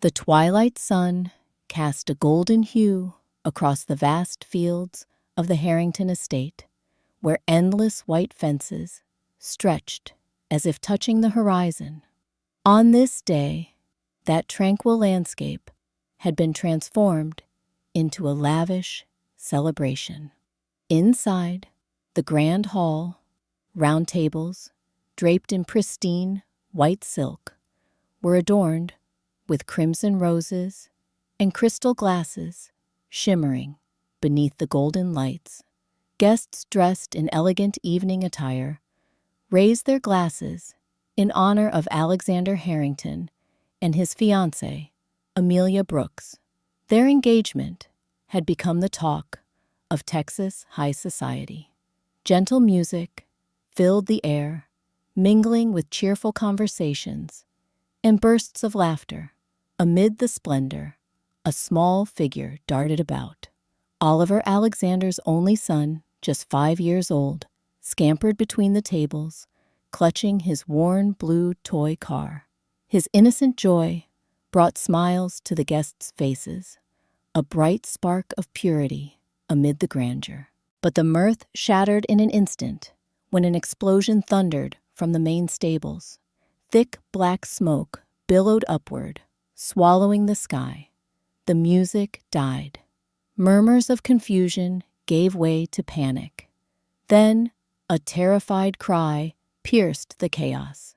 The twilight sun cast a golden hue across the vast fields of the Harrington estate, where endless white fences stretched as if touching the horizon. On this day, that tranquil landscape had been transformed into a lavish celebration. Inside the grand hall, round tables, draped in pristine white silk, were adorned with crimson roses and crystal glasses shimmering beneath the golden lights. Guests dressed in elegant evening attire raised their glasses in honor of Alexander Harrington and his fiancée, Amelia Brooks. Their engagement had become the talk of Texas high society. Gentle music filled the air, mingling with cheerful conversations and bursts of laughter. Amid the splendor, a small figure darted about. Oliver, Alexander's only son, just 5 years old, scampered between the tables, clutching his worn blue toy car. His innocent joy brought smiles to the guests' faces, a bright spark of purity amid the grandeur. But the mirth shattered in an instant when an explosion thundered from the main stables. Thick black smoke billowed upward, swallowing the sky. The music died. Murmurs of confusion gave way to panic. Then a terrified cry pierced the chaos.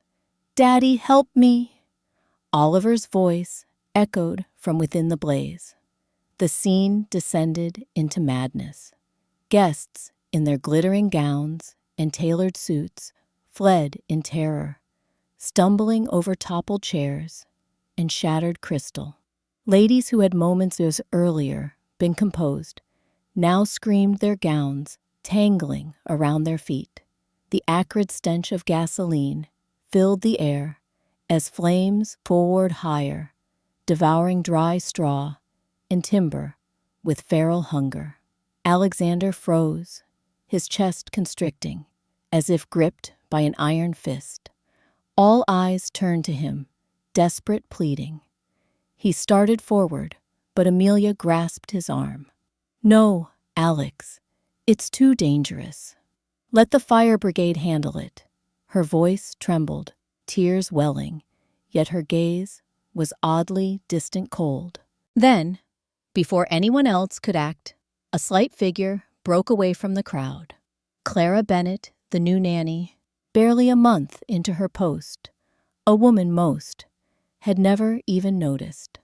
"Daddy, help me!" Oliver's voice echoed from within the blaze. The scene descended into madness. Guests, in their glittering gowns and tailored suits, fled in terror, stumbling over toppled chairs and shattered crystal. Ladies who had moments earlier been composed now screamed, their gowns tangling around their feet. The acrid stench of gasoline filled the air as flames poured higher, devouring dry straw and timber with feral hunger. Alexander froze, his chest constricting, as if gripped by an iron fist. All eyes turned to him, desperate pleading. He started forward, but Amelia grasped his arm. "No, Alex, it's too dangerous. Let the fire brigade handle it." Her voice trembled, tears welling, yet her gaze was oddly distant cold. Then, before anyone else could act, a slight figure broke away from the crowd. Clara Bennett, the new nanny, barely a month into her post, a woman most had never even noticed.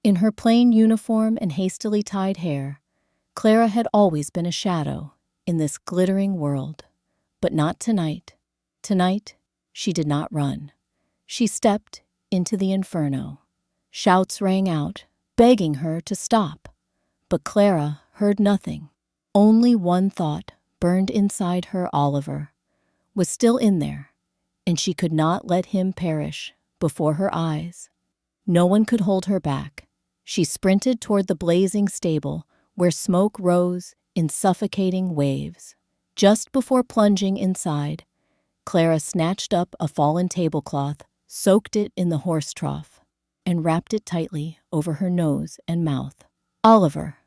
In her plain uniform and hastily tied hair, Clara had always been a shadow in this glittering world. But not tonight. Tonight, she did not run. She stepped into the inferno. Shouts rang out, begging her to stop. But Clara heard nothing. Only one thought burned inside her. Oliver was still in there, and she could not let him perish before her eyes. No one could hold her back. She sprinted toward the blazing stable, where smoke rose in suffocating waves. Just before plunging inside, Clara snatched up a fallen tablecloth, soaked it in the horse trough, and wrapped it tightly over her nose and mouth. "Oliver,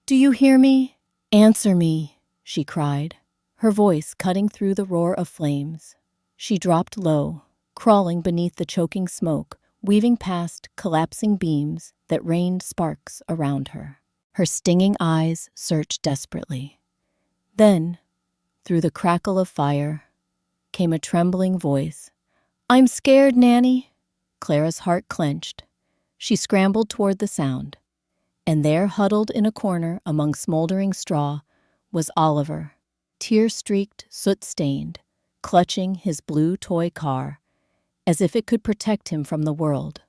do you hear me? Answer me," she cried, her voice cutting through the roar of flames. She dropped low, crawling beneath the choking smoke, weaving past collapsing beams that rained sparks around her. Her stinging eyes searched desperately. Then, through the crackle of fire, came a trembling voice. "I'm scared, Nanny." Clara's heart clenched. She scrambled toward the sound, and there, huddled in a corner among smoldering straw, was Oliver, tear-streaked, soot-stained, clutching his blue toy car, as if it could protect him from the world.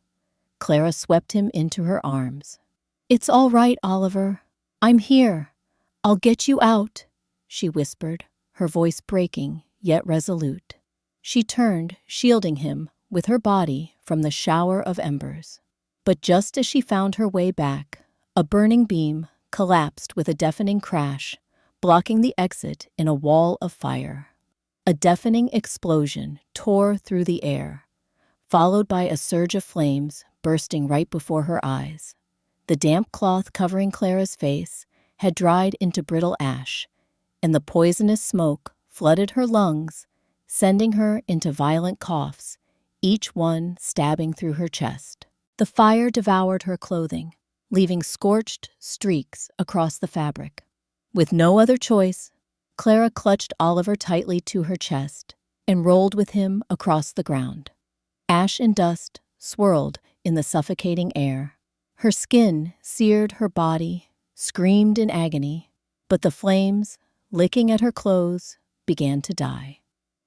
Clara swept him into her arms. "It's all right, Oliver. I'm here. I'll get you out," she whispered, her voice breaking, yet resolute. She turned, shielding him with her body from the shower of embers. But just as she found her way back, a burning beam collapsed with a deafening crash, blocking the exit in a wall of fire. A deafening explosion tore through the air, followed by a surge of flames bursting right before her eyes. The damp cloth covering Clara's face had dried into brittle ash, and the poisonous smoke flooded her lungs, sending her into violent coughs, each one stabbing through her chest. The fire devoured her clothing, leaving scorched streaks across the fabric. With no other choice, Clara clutched Oliver tightly to her chest and rolled with him across the ground. Ash and dust swirled in the suffocating air. Her skin seared her body, screamed in agony, but the flames, licking at her clothes, began to die.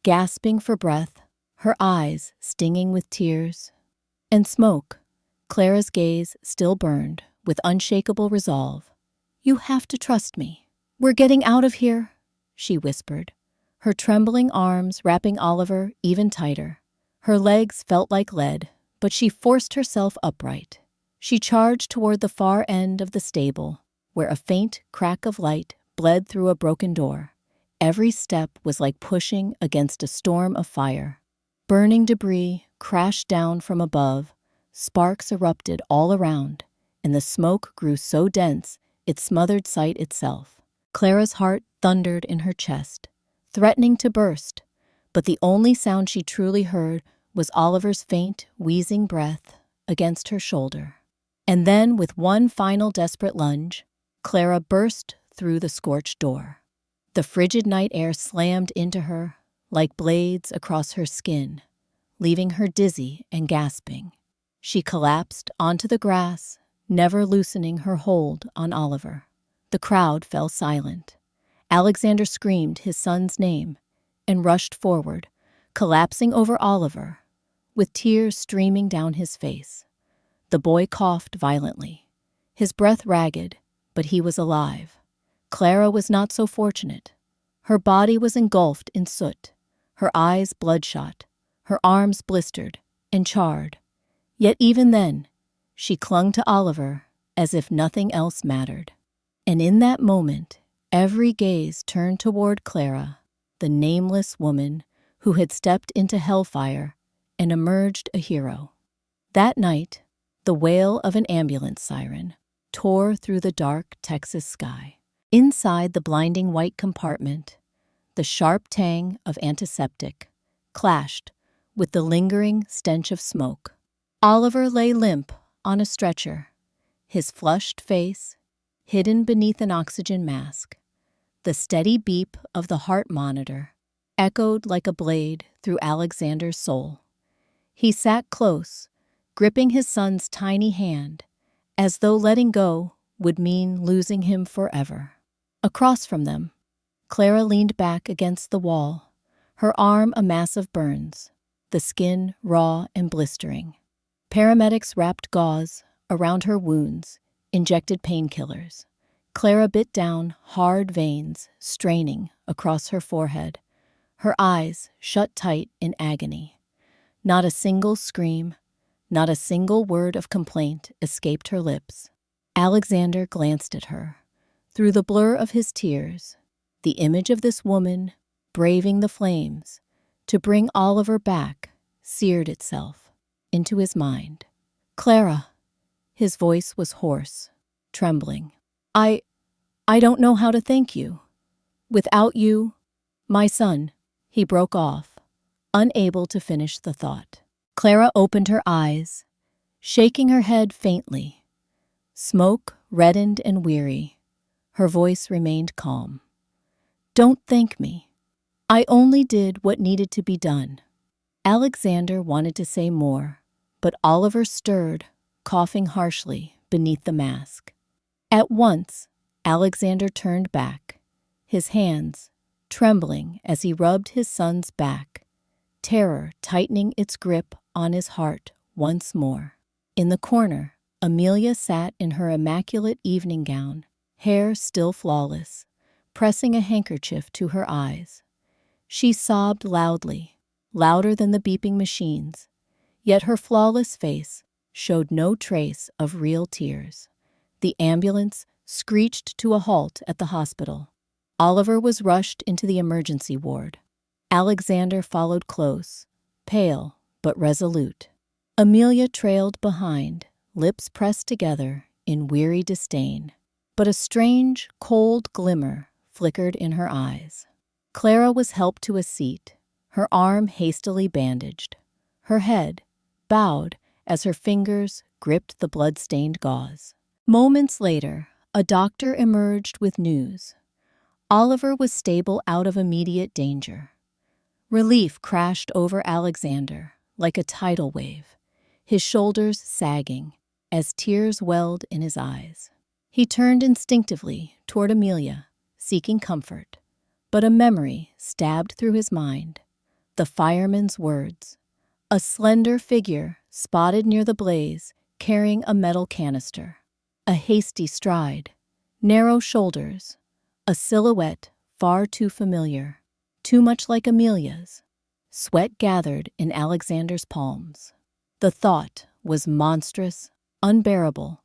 Gasping for breath, her eyes stinging with tears and smoke, Clara's gaze still burned with unshakable resolve. "You have to trust me. We're getting out of here," she whispered, her trembling arms wrapping Oliver even tighter. Her legs felt like lead, but she forced herself upright. She charged toward the far end of the stable, where a faint crack of light bled through a broken door. Every step was like pushing against a storm of fire. Burning debris crashed down from above, sparks erupted all around, and the smoke grew so dense it smothered sight itself. Clara's heart thundered in her chest, threatening to burst, but the only sound she truly heard was Oliver's faint, wheezing breath against her shoulder. And then, with one final desperate lunge, Clara burst through the scorched door. The frigid night air slammed into her like blades across her skin, leaving her dizzy and gasping. She collapsed onto the grass, never loosening her hold on Oliver. The crowd fell silent. Alexander screamed his son's name and rushed forward, collapsing over Oliver, with tears streaming down his face. The boy coughed violently, his breath ragged, but he was alive. Clara was not so fortunate. Her body was engulfed in soot, her eyes bloodshot, her arms blistered and charred. Yet even then, she clung to Oliver as if nothing else mattered. And in that moment, every gaze turned toward Clara, the nameless woman who had stepped into hellfire and emerged a hero. That night, the wail of an ambulance siren tore through the dark Texas sky. Inside the blinding white compartment, the sharp tang of antiseptic clashed with the lingering stench of smoke. Oliver lay limp on a stretcher, his flushed face hidden beneath an oxygen mask. The steady beep of the heart monitor echoed like a blade through Alexander's soul. He sat close, gripping his son's tiny hand, as though letting go would mean losing him forever. Across from them, Clara leaned back against the wall, her arm a mass of burns, the skin raw and blistering. Paramedics wrapped gauze around her wounds, injected painkillers. Clara bit down hard veins straining across her forehead, her eyes shut tight in agony. Not a single scream, not a single word of complaint escaped her lips. Alexander glanced at her. Through the blur of his tears, the image of this woman braving the flames to bring Oliver back seared itself into his mind. "Clara," his voice was hoarse, trembling. I don't know how to thank you. Without you, my son," he broke off, unable to finish the thought. Clara opened her eyes, shaking her head faintly. Smoke reddened and weary. Her voice remained calm. "Don't thank me. I only did what needed to be done." Alexander wanted to say more, but Oliver stirred, coughing harshly beneath the mask. At once, Alexander turned back, his hands trembling as he rubbed his son's back, terror tightening its grip on his heart once more. In the corner, Amelia sat in her immaculate evening gown, hair still flawless, pressing a handkerchief to her eyes. She sobbed loudly, louder than the beeping machines, yet her flawless face showed no trace of real tears. The ambulance screeched to a halt at the hospital. Oliver was rushed into the emergency ward. Alexander followed close, pale but resolute. Amelia trailed behind, lips pressed together in weary disdain, but a strange, cold glimmer flickered in her eyes. Clara was helped to a seat, her arm hastily bandaged, her head bowed as her fingers gripped the blood-stained gauze. Moments later, a doctor emerged with news. Oliver was stable out of immediate danger. Relief crashed over Alexander like a tidal wave, his shoulders sagging as tears welled in his eyes. He turned instinctively toward Amelia, seeking comfort, but a memory stabbed through his mind. The fireman's words. A slender figure spotted near the blaze, carrying a metal canister. A hasty stride, narrow shoulders, a silhouette far too familiar, too much like Amelia's. Sweat gathered in Alexander's palms. The thought was monstrous, unbearable,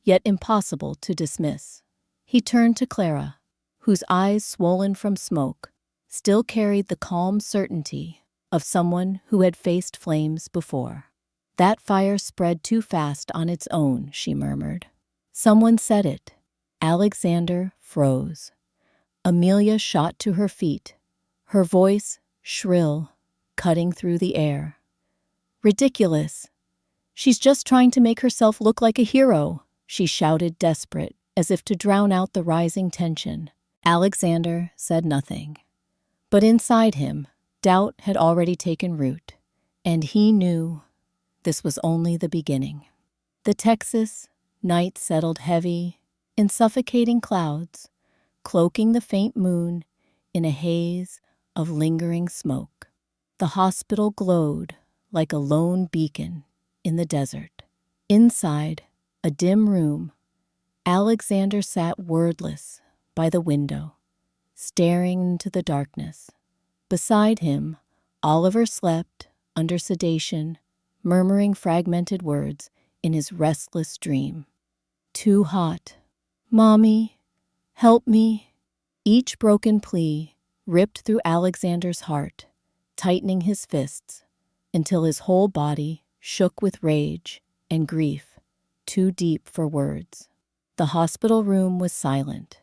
yet impossible to dismiss. He turned to Clara, whose eyes, swollen from smoke, still carried the calm certainty of someone who had faced flames before. "That fire spread too fast on its own," she murmured. Someone said it. Alexander froze. Amelia shot to her feet, her voice shrill, cutting through the air. "Ridiculous! She's just trying to make herself look like a hero," she shouted, desperate, as if to drown out the rising tension. Alexander said nothing. But inside him, doubt had already taken root, and he knew this was only the beginning. The Texas night settled heavy in suffocating clouds, cloaking the faint moon in a haze of lingering smoke. The hospital glowed like a lone beacon in the desert. Inside a dim room, Alexander sat wordless by the window, staring into the darkness. Beside him, Oliver slept under sedation, murmuring fragmented words in his restless dream. "Too hot. Mommy, help me." Each broken plea ripped through Alexander's heart, tightening his fists until his whole body shook with rage and grief, too deep for words. The hospital room was silent,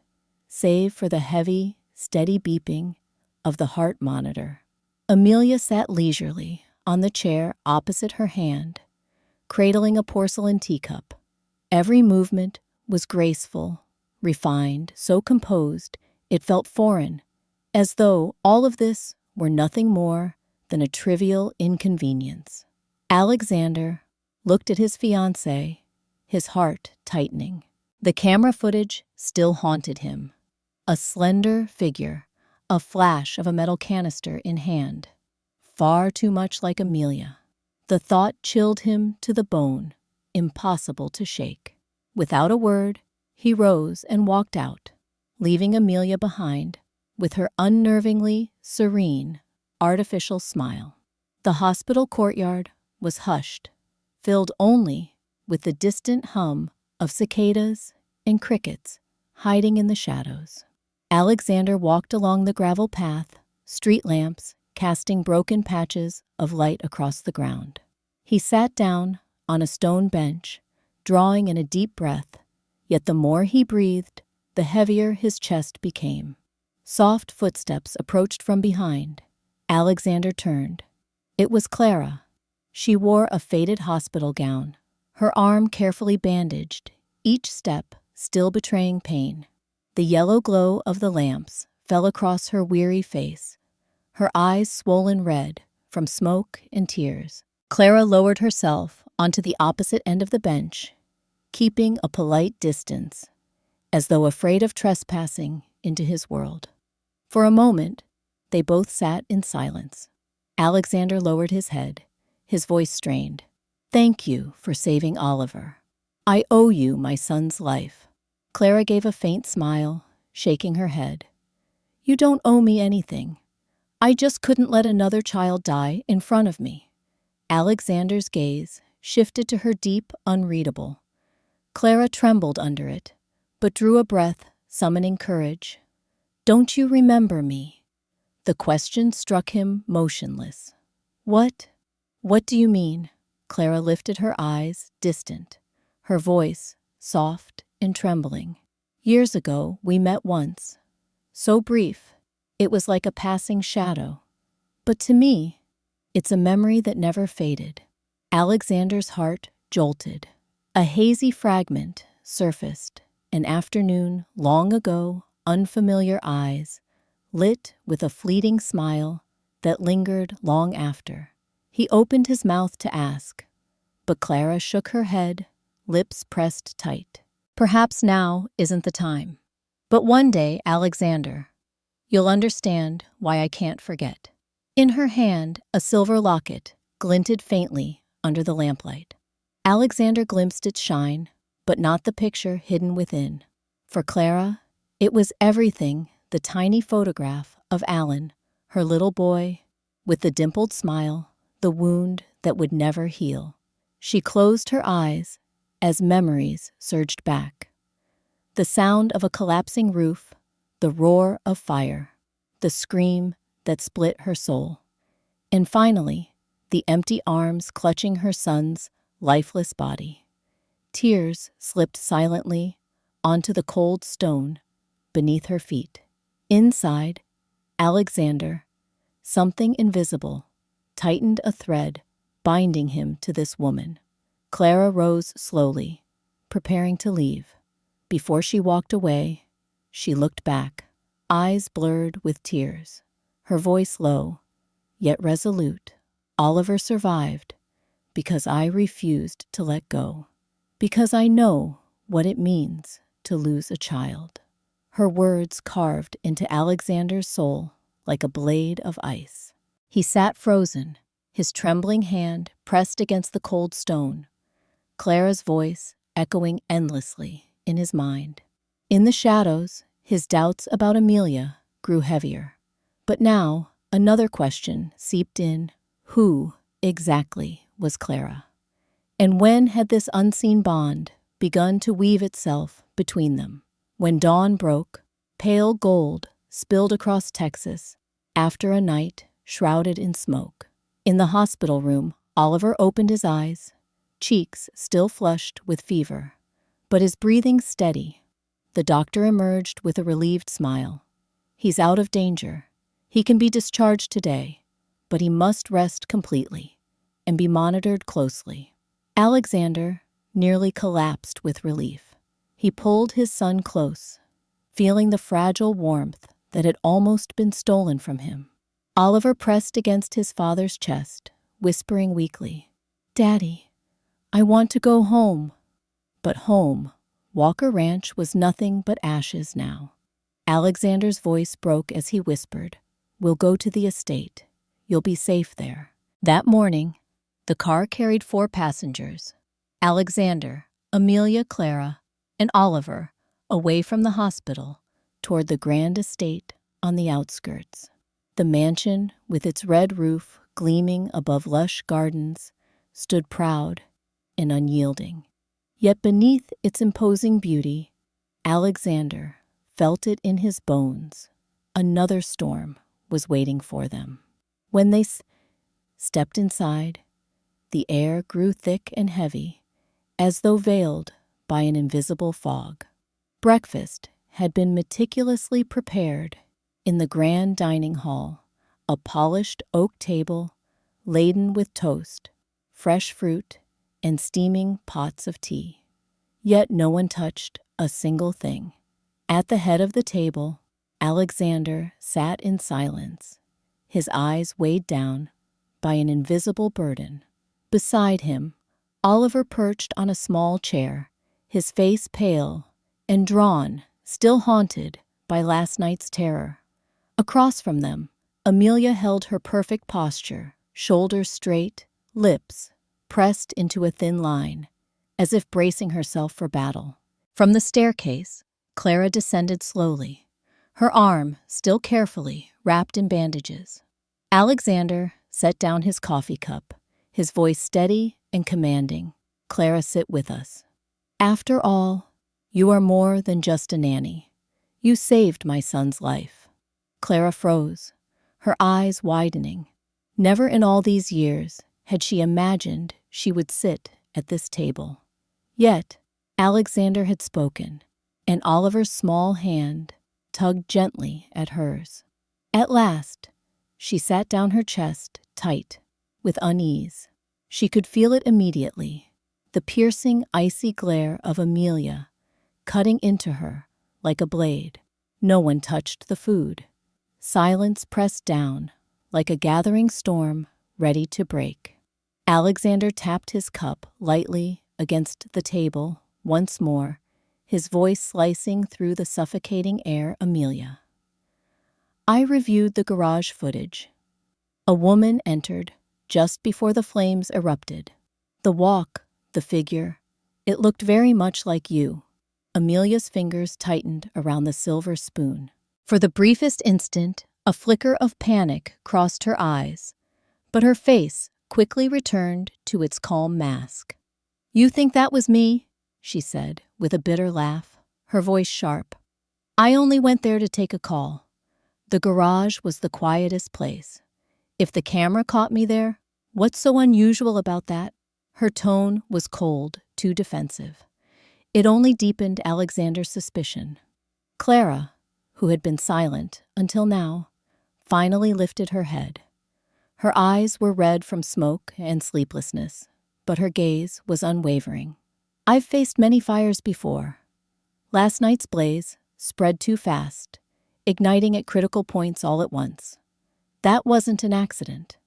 save for the heavy, steady beeping of the heart monitor. Amelia sat leisurely on the chair opposite her hand, cradling a porcelain teacup. Every movement was graceful, refined, so composed it felt foreign, as though all of this were nothing more than a trivial inconvenience. Alexander looked at his fiancée, his heart tightening. The camera footage still haunted him. A slender figure, a flash of a metal canister in hand. Far too much like Amelia. The thought chilled him to the bone, impossible to shake. Without a word, he rose and walked out, leaving Amelia behind with her unnervingly serene, artificial smile. The hospital courtyard was hushed, filled only with the distant hum of cicadas and crickets hiding in the shadows. Alexander walked along the gravel path, street lamps casting broken patches of light across the ground. He sat down on a stone bench, drawing in a deep breath, yet the more he breathed, the heavier his chest became. Soft footsteps approached from behind. Alexander turned. It was Clara. She wore a faded hospital gown, her arm carefully bandaged, each step still betraying pain. The yellow glow of the lamps fell across her weary face, her eyes swollen red from smoke and tears. Clara lowered herself onto the opposite end of the bench, keeping a polite distance, as though afraid of trespassing into his world. For a moment, they both sat in silence. Alexander lowered his head, his voice strained. "Thank you for saving Oliver. I owe you my son's life." Clara gave a faint smile, shaking her head. "You don't owe me anything. I just couldn't let another child die in front of me." Alexander's gaze shifted to her deep, unreadable. Clara trembled under it, but drew a breath, summoning courage. "Don't you remember me?" The question struck him motionless. What do you mean?" Clara lifted her eyes, distant, her voice soft and trembling. "Years ago, we met once. So brief, it was like a passing shadow. But to me, it's a memory that never faded." Alexander's heart jolted. A hazy fragment surfaced, an afternoon long ago, unfamiliar eyes, lit with a fleeting smile that lingered long after. He opened his mouth to ask, but Clara shook her head, lips pressed tight. "Perhaps now isn't the time. But one day, Alexander, you'll understand why I can't forget." In her hand, a silver locket glinted faintly under the lamplight. Alexander glimpsed its shine, but not the picture hidden within. For Clara, it was everything: the tiny photograph of Alan, her little boy, with the dimpled smile, the wound that would never heal. She closed her eyes as memories surged back. The sound of a collapsing roof, the roar of fire, the scream that split her soul. And finally, the empty arms clutching her son's lifeless body. Tears slipped silently onto the cold stone beneath her feet. Inside, Alexander, something invisible, tightened a thread binding him to this woman. Clara rose slowly, preparing to leave. Before she walked away, she looked back, eyes blurred with tears, her voice low, yet resolute. "Oliver survived because I refused to let go, because I know what it means to lose a child." Her words carved into Alexander's soul like a blade of ice. He sat frozen, his trembling hand pressed against the cold stone, Clara's voice echoing endlessly in his mind. In the shadows, his doubts about Amelia grew heavier. But now, another question seeped in: who exactly was Clara? And when had this unseen bond begun to weave itself between them? When dawn broke, pale gold spilled across Texas after a night shrouded in smoke. In the hospital room, Oliver opened his eyes, cheeks still flushed with fever, but his breathing steady. The doctor emerged with a relieved smile. "He's out of danger. He can be discharged today, but he must rest completely and be monitored closely." Alexander nearly collapsed with relief. He pulled his son close, feeling the fragile warmth that had almost been stolen from him. Oliver pressed against his father's chest, whispering weakly, "Daddy, I want to go home." But home, Walker Ranch, was nothing but ashes now. Alexander's voice broke as he whispered, "We'll go to the estate. You'll be safe there." That morning, the car carried 4 passengers: Alexander, Amelia, Clara, and Oliver, away from the hospital toward the grand estate on the outskirts. The mansion, with its red roof gleaming above lush gardens, stood proud and unyielding. Yet beneath its imposing beauty, Alexander felt it in his bones. Another storm was waiting for them. When they stepped inside, the air grew thick and heavy, as though veiled by an invisible fog. Breakfast had been meticulously prepared in the grand dining hall, a polished oak table laden with toast, fresh fruit, and steaming pots of tea. Yet no one touched a single thing. At the head of the table, Alexander sat in silence, his eyes weighed down by an invisible burden. Beside him, Oliver perched on a small chair, his face pale and drawn, still haunted by last night's terror. Across from them, Amelia held her perfect posture, shoulders straight, lips pressed into a thin line, as if bracing herself for battle. From the staircase, Clara descended slowly, her arm still carefully wrapped in bandages. Alexander set down his coffee cup, his voice steady and commanding. "Clara, sit with us. After all, you are more than just a nanny. You saved my son's life." Clara froze, her eyes widening. Never in all these years had she imagined she would sit at this table. Yet, Alexander had spoken, and Oliver's small hand tugged gently at hers. At last, she sat down, her chest tight with unease. She could feel it immediately, the piercing, icy glare of Amelia cutting into her like a blade. No one touched the food. Silence pressed down like a gathering storm ready to break. Alexander tapped his cup lightly against the table once more, his voice slicing through the suffocating air. Amelia. I reviewed the garage footage. A woman entered just before the flames erupted. The walk, the figure, it looked very much like you. Amelia's fingers tightened around the silver spoon. For the briefest instant, a flicker of panic crossed her eyes, but her face quickly returned to its calm mask. You think that was me? She said, with a bitter laugh, her voice sharp. I only went there to take a call. The garage was the quietest place. If the camera caught me there, what's so unusual about that? Her tone was cold, too defensive. It only deepened Alexander's suspicion. Clara, who had been silent until now, finally lifted her head. Her eyes were red from smoke and sleeplessness, but her gaze was unwavering. I've faced many fires before. Last night's blaze spread too fast, igniting at critical points all at once. That wasn't an accident.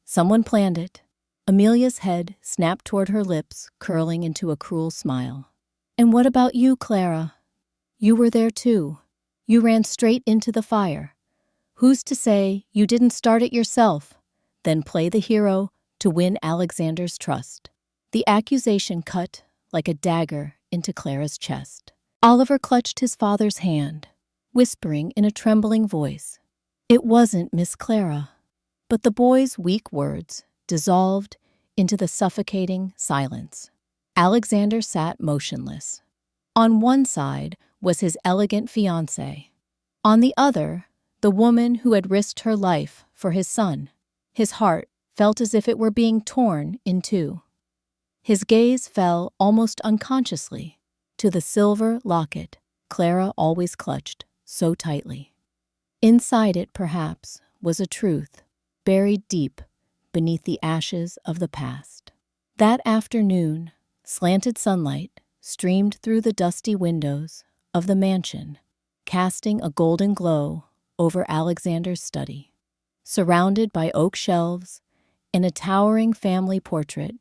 Someone planned it. Amelia's head snapped toward her lips, curling into a cruel smile. And what about you, Clara? You were there too. You ran straight into the fire. Who's to say you didn't start it yourself, then play the hero to win Alexander's trust? The accusation cut like a dagger into Clara's chest. Oliver clutched his father's hand, whispering in a trembling voice, It wasn't Miss Clara. But the boy's weak words dissolved into the suffocating silence. Alexander sat motionless. On one side was his elegant fiancée. On the other, the woman who had risked her life for his son. His heart felt as if it were being torn in two. His gaze fell almost unconsciously to the silver locket Clara always clutched so tightly. Inside it, perhaps, was a truth buried deep beneath the ashes of the past. That afternoon, slanted sunlight streamed through the dusty windows of the mansion, casting a golden glow over Alexander's study. Surrounded by oak shelves and a towering family portrait,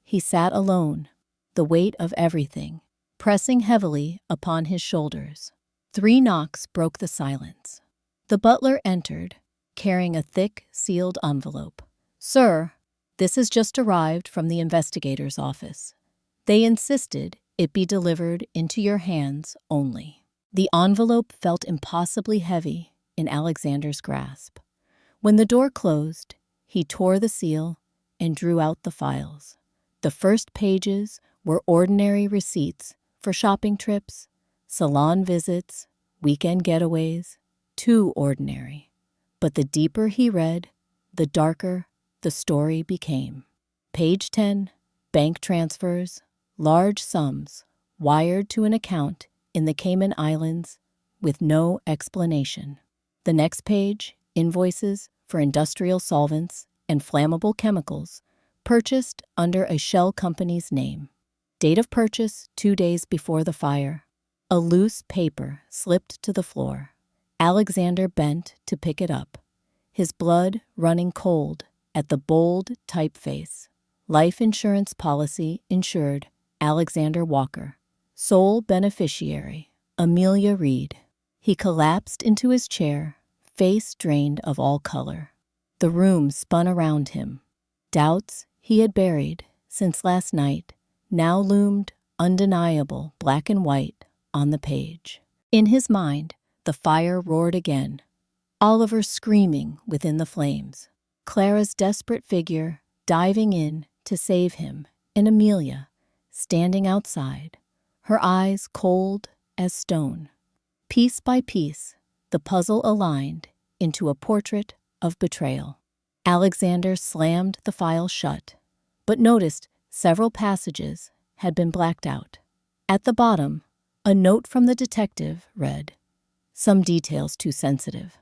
he sat alone, the weight of everything pressing heavily upon his shoulders. 3 knocks broke the silence. The butler entered, carrying a thick, sealed envelope. Sir, this has just arrived from the investigator's office. They insisted it be delivered into your hands only. The envelope felt impossibly heavy in Alexander's grasp. When the door closed, he tore the seal and drew out the files. The first pages were ordinary receipts for shopping trips, salon visits, weekend getaways, too ordinary. But the deeper he read, the darker the story became. Page 10, bank transfers, large sums wired to an account in the Cayman Islands with no explanation. The next page, invoices for industrial solvents and flammable chemicals purchased under a shell company's name. Date of purchase 2 days before the fire. A loose paper slipped to the floor. Alexander bent to pick it up, his blood running cold at the bold typeface. Life insurance policy insured Alexander Walker. Sole beneficiary, Amelia Reed. He collapsed into his chair, face drained of all color. The room spun around him. Doubts he had buried since last night now loomed undeniable, black and white, on the page. In his mind, the fire roared again. Oliver screaming within the flames. Clara's desperate figure diving in to save him, and Amelia standing outside, her eyes cold as stone. Piece by piece, the puzzle aligned into a portrait of betrayal. Alexander slammed the file shut, but noticed Several passages had been blacked out. At the bottom, a note from the detective read, "Some details too sensitive.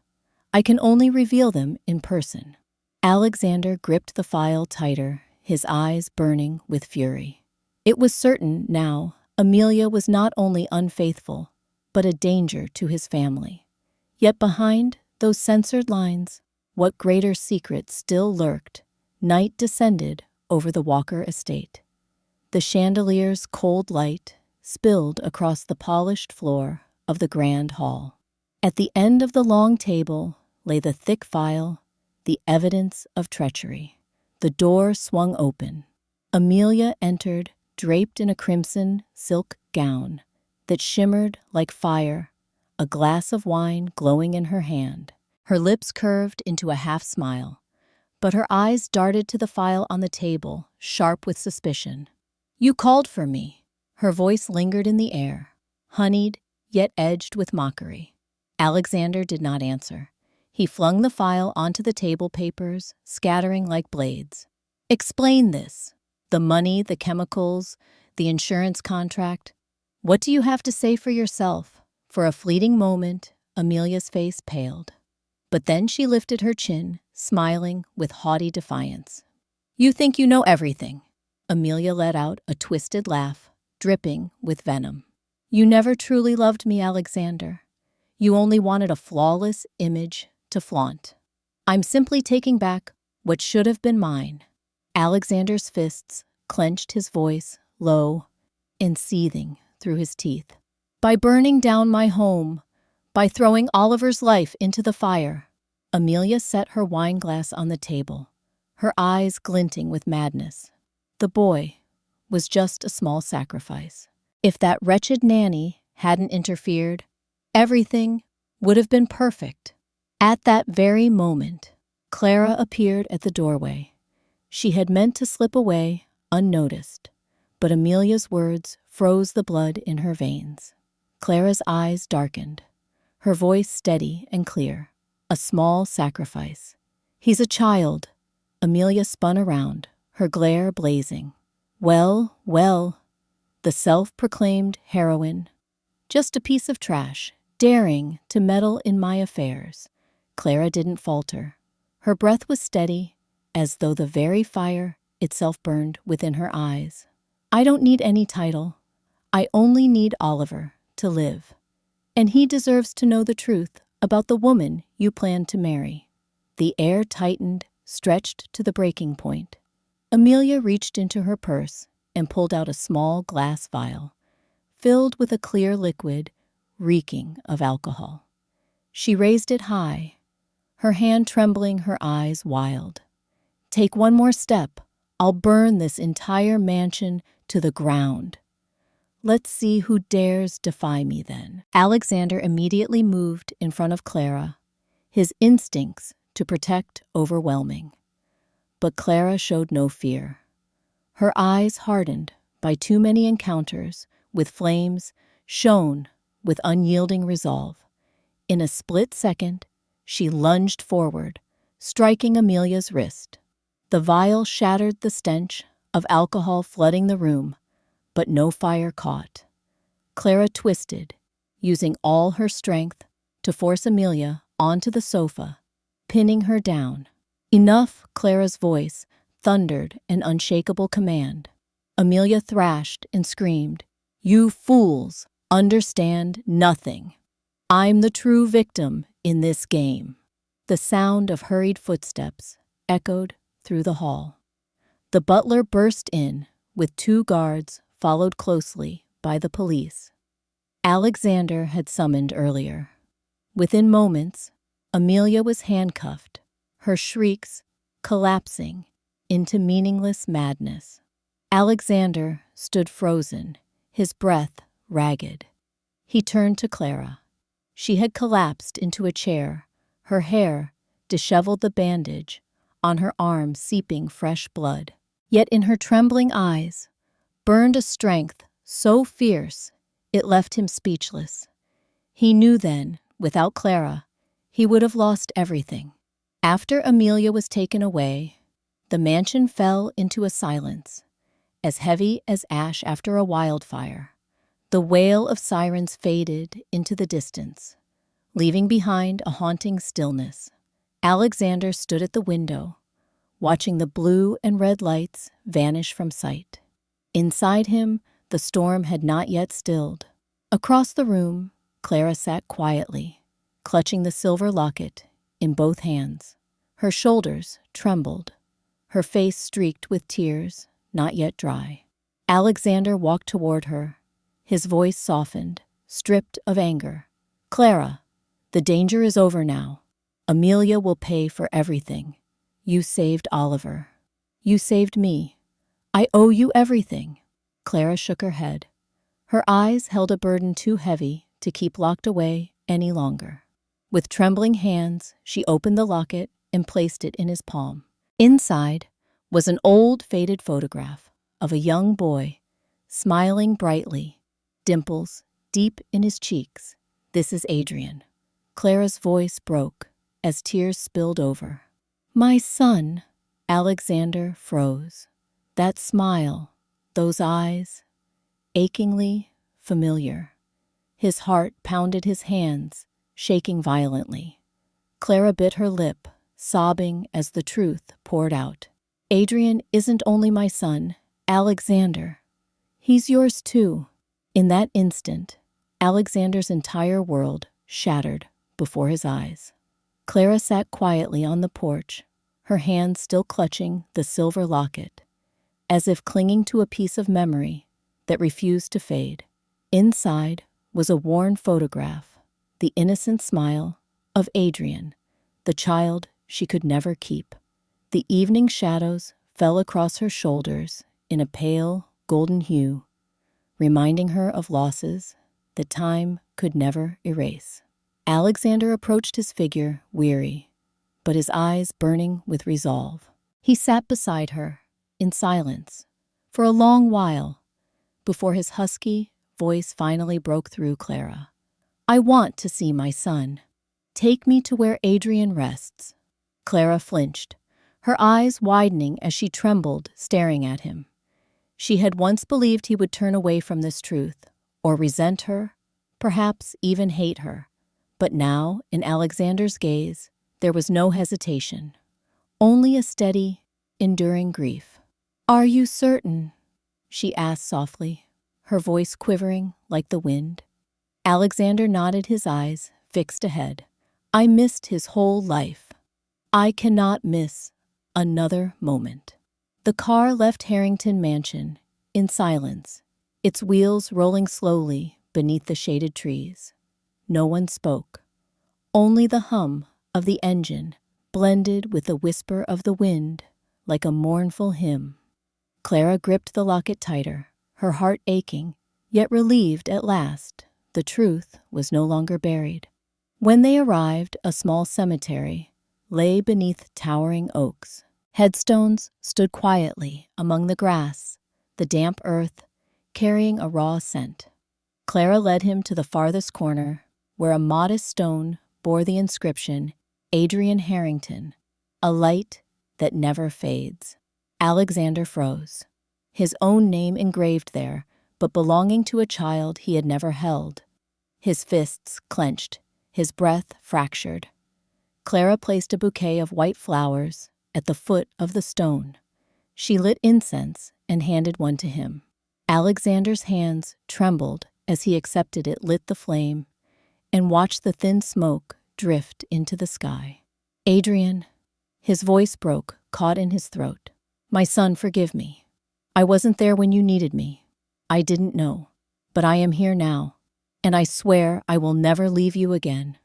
I can only reveal them in person." Alexander gripped the file tighter, his eyes burning with fury. It was certain now Amelia was not only unfaithful, but a danger to his family. Yet behind those censored lines, what greater secret still lurked? Night descended over the Walker estate. The chandelier's cold light spilled across the polished floor of the grand hall. At the end of the long table lay the thick file, the evidence of treachery. The door swung open. Amelia entered, draped in a crimson silk gown that shimmered like fire, a glass of wine glowing in her hand. Her lips curved into a half-smile, but her eyes darted to the file on the table, sharp with suspicion. "You called for me." Her voice lingered in the air, honeyed yet edged with mockery. Alexander did not answer. He flung the file onto the table, papers scattering like blades. "Explain this. The money, the chemicals, the insurance contract. What do you have to say for yourself?" For a fleeting moment, Amelia's face paled. But then she lifted her chin, smiling with haughty defiance. "You think you know everything." Amelia let out a twisted laugh, dripping with venom. "You never truly loved me, Alexander. You only wanted a flawless image to flaunt. I'm simply taking back what should have been mine." Alexander's fists clenched, his voice low and seething through his teeth. "By burning down my home, by throwing Oliver's life into the fire." Amelia set her wineglass on the table, her eyes glinting with madness. The boy was just a small sacrifice. If that wretched Nanny hadn't interfered, everything would have been perfect. At that very moment, Clara appeared at the doorway. She had meant to slip away unnoticed, but Amelia's words froze the blood in her veins. Clara's eyes darkened, her voice steady and clear. "A small sacrifice. He's a child." Amelia spun around, her glare blazing. Well, well, the self-proclaimed heroine. Just a piece of trash, daring to meddle in my affairs. Clara didn't falter. Her breath was steady, as though the very fire itself burned within her eyes. "I don't need any title. I only need Oliver to live. And he deserves to know the truth about the woman you plan to marry." The air tightened, stretched to the breaking point. Amelia reached into her purse and pulled out a small glass vial, filled with a clear liquid reeking of alcohol. She raised it high, her hand trembling, her eyes wild. "Take one more step, I'll burn this entire mansion to the ground. Let's see who dares defy me then." Alexander immediately moved in front of Clara, his instincts to protect overwhelming. But Clara showed no fear. Her eyes, hardened by too many encounters with flames, shone with unyielding resolve. In a split second, she lunged forward, striking Amelia's wrist. The vial shattered, the stench of alcohol flooding the room, but no fire caught. Clara twisted, using all her strength to force Amelia onto the sofa, pinning her down. "Enough!" Clara's voice thundered an unshakable command. Amelia thrashed and screamed, "You fools understand nothing. I'm the true victim in this game." The sound of hurried footsteps echoed through the hall. The butler burst in with 2 guards, followed closely by the police. Alexander had summoned earlier. Within moments, Amelia was handcuffed, her shrieks collapsing into meaningless madness. Alexander stood frozen, his breath ragged. He turned to Clara. She had collapsed into a chair, her hair disheveled, the bandage on her arm seeping fresh blood. Yet in her trembling eyes burned a strength so fierce it left him speechless. He knew then, without Clara, he would have lost everything. After Amelia was taken away, the mansion fell into a silence, as heavy as ash after a wildfire. The wail of sirens faded into the distance, leaving behind a haunting stillness. Alexander stood at the window, watching the blue and red lights vanish from sight. Inside him, the storm had not yet stilled. Across the room, Clara sat quietly, clutching the silver locket in both hands. Her shoulders trembled, her face streaked with tears not yet dry. Alexander walked toward her, his voice softened, stripped of anger. "Clara, the danger is over now. Amelia will pay for everything. You saved Oliver. You saved me. I owe you everything." Clara shook her head. Her eyes held a burden too heavy to keep locked away any longer. With trembling hands, she opened the locket and placed it in his palm. Inside was an old, faded photograph of a young boy, smiling brightly, dimples deep in his cheeks. "This is Adrian." Clara's voice broke as tears spilled over. "My son." Alexander froze. That smile, those eyes, achingly familiar. His heart pounded his hands, shaking violently. Clara bit her lip, sobbing as the truth poured out. "Adrian isn't only my son, Alexander. He's yours too." In that instant, Alexander's entire world shattered before his eyes. Clara sat quietly on the porch, her hands still clutching the silver locket, as if clinging to a piece of memory that refused to fade. Inside was a worn photograph, the innocent smile of Adrian, the child she could never keep. The evening shadows fell across her shoulders in a pale, golden hue, reminding her of losses that time could never erase. Alexander approached his figure, weary, but his eyes burning with resolve. He sat beside her, in silence, for a long while, before his husky voice finally broke through Clara. "I want to see my son. Take me to where Adrian rests." Clara flinched, her eyes widening as she trembled, staring at him. She had once believed he would turn away from this truth, or resent her, perhaps even hate her. But now, in Alexander's gaze, there was no hesitation, only a steady, enduring grief. "Are you certain?" she asked softly, her voice quivering like the wind. Alexander nodded, his eyes fixed ahead. "I missed his whole life. I cannot miss another moment." The car left Harrington Mansion in silence, its wheels rolling slowly beneath the shaded trees. No one spoke. Only the hum of the engine blended with the whisper of the wind like a mournful hymn. Clara gripped the locket tighter, her heart aching, yet relieved at last. The truth was no longer buried. When they arrived, a small cemetery lay beneath towering oaks. Headstones stood quietly among the grass, the damp earth carrying a raw scent. Clara led him to the farthest corner, where a modest stone bore the inscription, "Adrian Harrington, a light that never fades." Alexander froze, his own name engraved there, but belonging to a child he had never held. His fists clenched, his breath fractured. Clara placed a bouquet of white flowers at the foot of the stone. She lit incense and handed one to him. Alexander's hands trembled as he accepted it, lit the flame, and watched the thin smoke drift into the sky. "Adrian," his voice broke, caught in his throat. "My son, forgive me. I wasn't there when you needed me. I didn't know. But I am here now, and I swear I will never leave you again."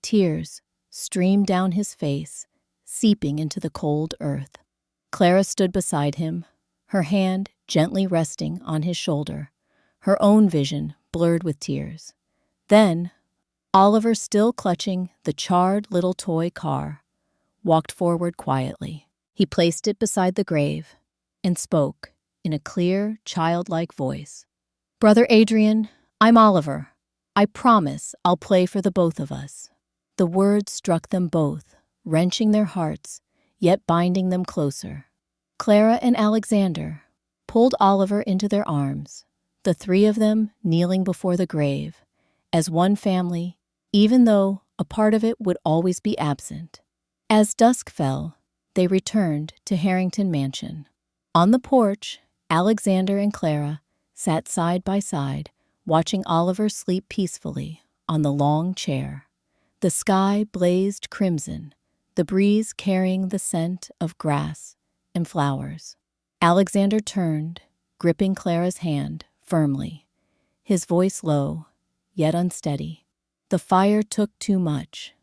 Tears streamed down his face, seeping into the cold earth. Clara stood beside him, her hand gently resting on his shoulder, her own vision blurred with tears. Then, Oliver, still clutching the charred little toy car, walked forward quietly. He placed it beside the grave and spoke in a clear, childlike voice. "Brother Adrian, I'm Oliver. I promise I'll play for the both of us." The words struck them both, wrenching their hearts, yet binding them closer. Clara and Alexander pulled Oliver into their arms, the three of them kneeling before the grave, as one family, even though a part of it would always be absent. As dusk fell, they returned to Harrington Mansion. On the porch, Alexander and Clara sat side by side, watching Oliver sleep peacefully on the long chair. The sky blazed crimson, the breeze carrying the scent of grass and flowers. Alexander turned, gripping Clara's hand firmly, his voice low, yet unsteady. The fire took too much,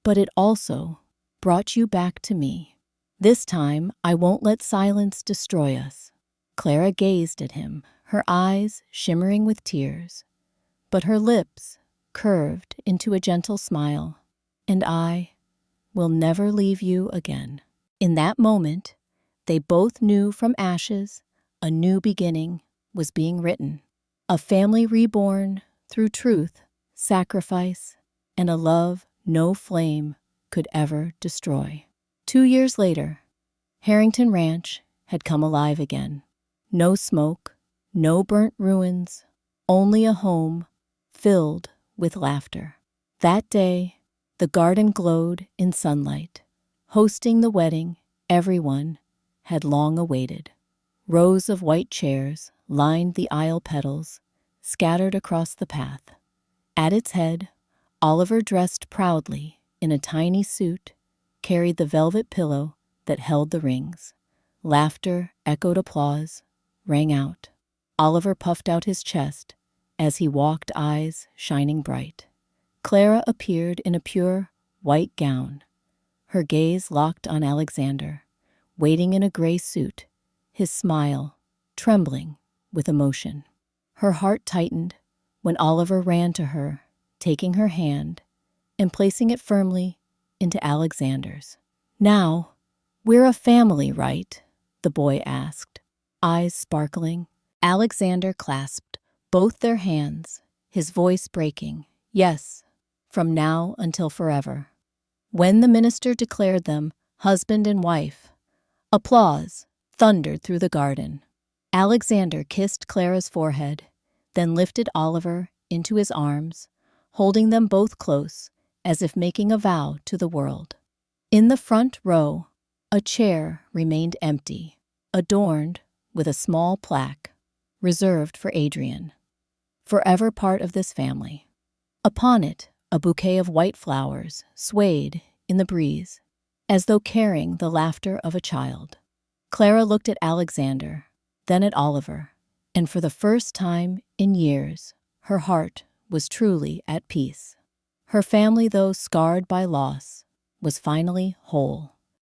but it also brought you back to me. This time, I won't let silence destroy us. Clara gazed at him, her eyes shimmering with tears, but her lips curved into a gentle smile. And I will never leave you again. In that moment, they both knew from ashes a new beginning was being written. A family reborn through truth, sacrifice, and a love no flame could ever destroy. 2 years later, Harrington Ranch had come alive again. No smoke, no burnt ruins, only a home filled with laughter. That day, the garden glowed in sunlight, hosting the wedding everyone had long awaited. Rows of white chairs lined the aisle petals, scattered across the path. At its head, Oliver, dressed proudly in a tiny suit, carried the velvet pillow that held the rings. Laughter echoed applause, rang out. Oliver puffed out his chest as he walked, eyes shining bright. Clara appeared in a pure, white gown, her gaze locked on Alexander, waiting in a gray suit, his smile trembling with emotion. Her heart tightened when Oliver ran to her, taking her hand and placing it firmly into Alexander's. "Now, we're a family, right?" the boy asked, eyes sparkling. Alexander clasped both their hands, his voice breaking. "Yes, from now until forever." When the minister declared them husband and wife, applause thundered through the garden. Alexander kissed Clara's forehead, then lifted Oliver into his arms, holding them both close as if making a vow to the world. In the front row, a chair remained empty, adorned with a small plaque, reserved for Adrian, forever part of this family. Upon it, a bouquet of white flowers swayed in the breeze, as though carrying the laughter of a child. Clara looked at Alexander, then at Oliver, and for the first time in years, her heart was truly at peace. Her family, though scarred by loss, was finally whole.